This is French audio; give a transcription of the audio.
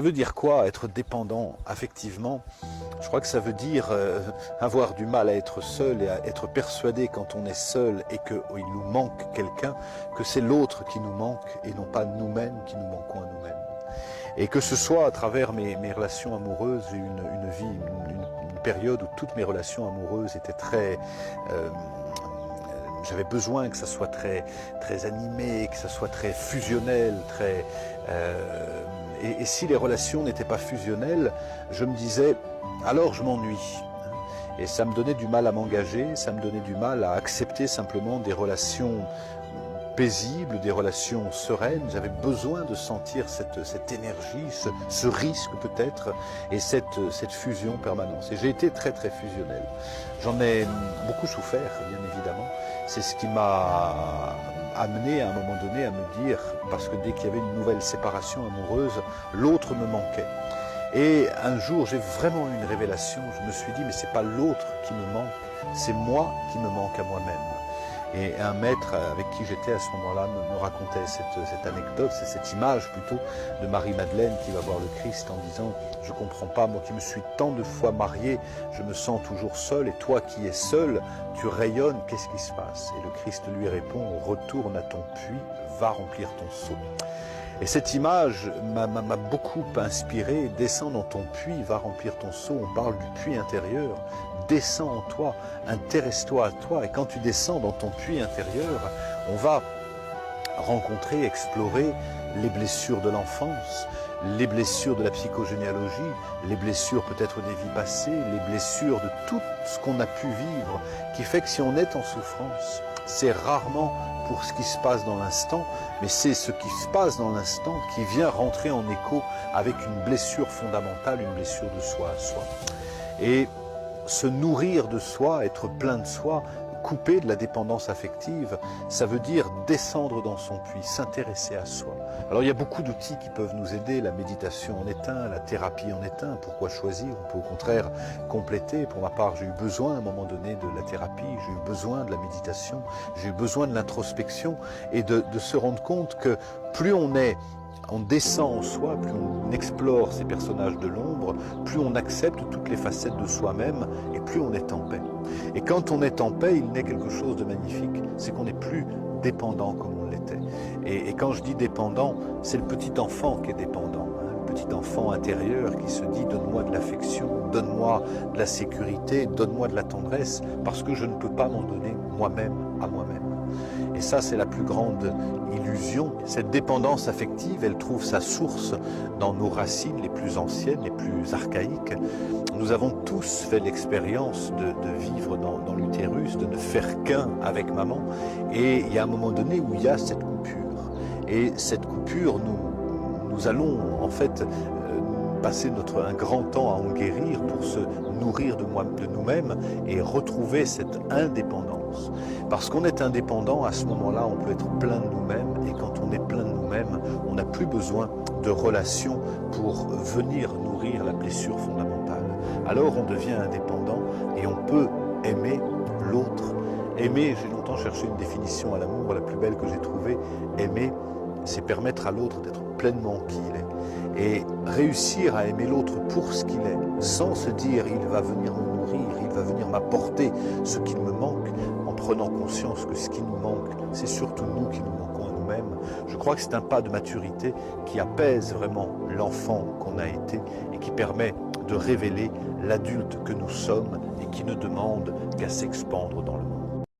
Ça veut dire quoi, être dépendant affectivement? Je crois que ça veut dire avoir du mal à être seul et à être persuadé quand on est seul et qu'il nous manque quelqu'un, que c'est l'autre qui nous manque et non pas nous-mêmes qui nous manquons à nous-mêmes. Et que ce soit à travers mes relations amoureuses, j'ai eu une période où toutes mes relations amoureuses étaient très... j'avais besoin que ça soit très animé, que ça soit très fusionnel, très... Et si les relations n'étaient pas fusionnelles, je me disais, alors je m'ennuie. Et ça me donnait du mal à m'engager, ça me donnait du mal à accepter simplement des relations paisibles, des relations sereines. J'avais besoin de sentir cette énergie, ce risque peut-être, et cette fusion permanente. Et j'ai été très fusionnel. J'en ai beaucoup souffert, bien évidemment. C'est ce qui m'a amené à un moment donné à me dire, parce que dès qu'il y avait une nouvelle séparation amoureuse, l'autre me manquait. Et un jour, j'ai vraiment eu une révélation. Je me suis dit, mais c'est pas l'autre qui me manque, c'est moi qui me manque à moi-même. Et un maître avec qui j'étais à ce moment-là me racontait cette anecdote, c'est cette image plutôt de Marie-Madeleine qui va voir le Christ en disant « Je comprends pas, moi qui me suis tant de fois marié, je me sens toujours seul, et toi qui es seul, tu rayonnes, qu'est-ce qui se passe ?» Et le Christ lui répond « Retourne à ton puits, va remplir ton seau. » Et cette image m'a beaucoup inspiré. Descends dans ton puits, va remplir ton seau. On parle du puits intérieur. Descends en toi, intéresse-toi à toi. Et quand tu descends dans ton puits intérieur, on va rencontrer, explorer les blessures de l'enfance, les blessures de la psychogénéalogie, les blessures peut-être des vies passées, les blessures de tout ce qu'on a pu vivre, qui fait que si on est en souffrance, c'est rarement pour ce qui se passe dans l'instant, mais c'est ce qui se passe dans l'instant qui vient rentrer en écho avec une blessure fondamentale, une blessure de soi à soi. Et se nourrir de soi, être plein de soi, couper de la dépendance affective, ça veut dire descendre dans son puits, s'intéresser à soi. Alors il y a beaucoup d'outils qui peuvent nous aider, la méditation en est un, la thérapie en est un, pourquoi choisir? On peut au contraire compléter. Pour ma part, j'ai eu besoin à un moment donné de la thérapie, j'ai eu besoin de la méditation, j'ai eu besoin de l'introspection et de se rendre compte que plus on descend en soi, plus on explore ces personnages de l'ombre, plus on accepte toutes les facettes de soi-même et plus on est en paix. Et quand on est en paix, il naît quelque chose de magnifique, c'est qu'on n'est plus dépendant comme on l'était. Et quand je dis dépendant, c'est le petit enfant qui est dépendant, hein, le petit enfant intérieur qui se dit « donne-moi de l'affection, donne-moi de la sécurité, donne-moi de la tendresse, parce que je ne peux pas m'en donner moi-même à moi-même ». Et ça, c'est la plus grande illusion. Cette dépendance affective, elle trouve sa source dans nos racines les plus anciennes, les plus archaïques. Nous avons tous fait l'expérience de vivre dans l'utérus, de ne faire qu'un avec maman. Et il y a un moment donné où il y a cette coupure. Et cette coupure, nous allons en fait passer un grand temps à en guérir pour se nourrir de nous-mêmes et retrouver cette indépendance. Parce qu'on est indépendant, à ce moment-là, on peut être plein de nous-mêmes, et quand on est plein de nous-mêmes, on n'a plus besoin de relations pour venir nourrir la blessure fondamentale. Alors on devient indépendant et on peut aimer l'autre. Aimer, j'ai longtemps cherché une définition à l'amour, la plus belle que j'ai trouvée. Aimer, c'est permettre à l'autre d'être pleinement qui il est. Et réussir à aimer l'autre pour ce qu'il est, sans se dire « il va venir me nourrir, il va venir m'apporter ce qu'il me manque », en prenant conscience que ce qui nous manque, c'est surtout nous qui nous manquons à nous-mêmes. Je crois que c'est un pas de maturité qui apaise vraiment l'enfant qu'on a été et qui permet de révéler l'adulte que nous sommes et qui ne demande qu'à s'expandre dans le monde.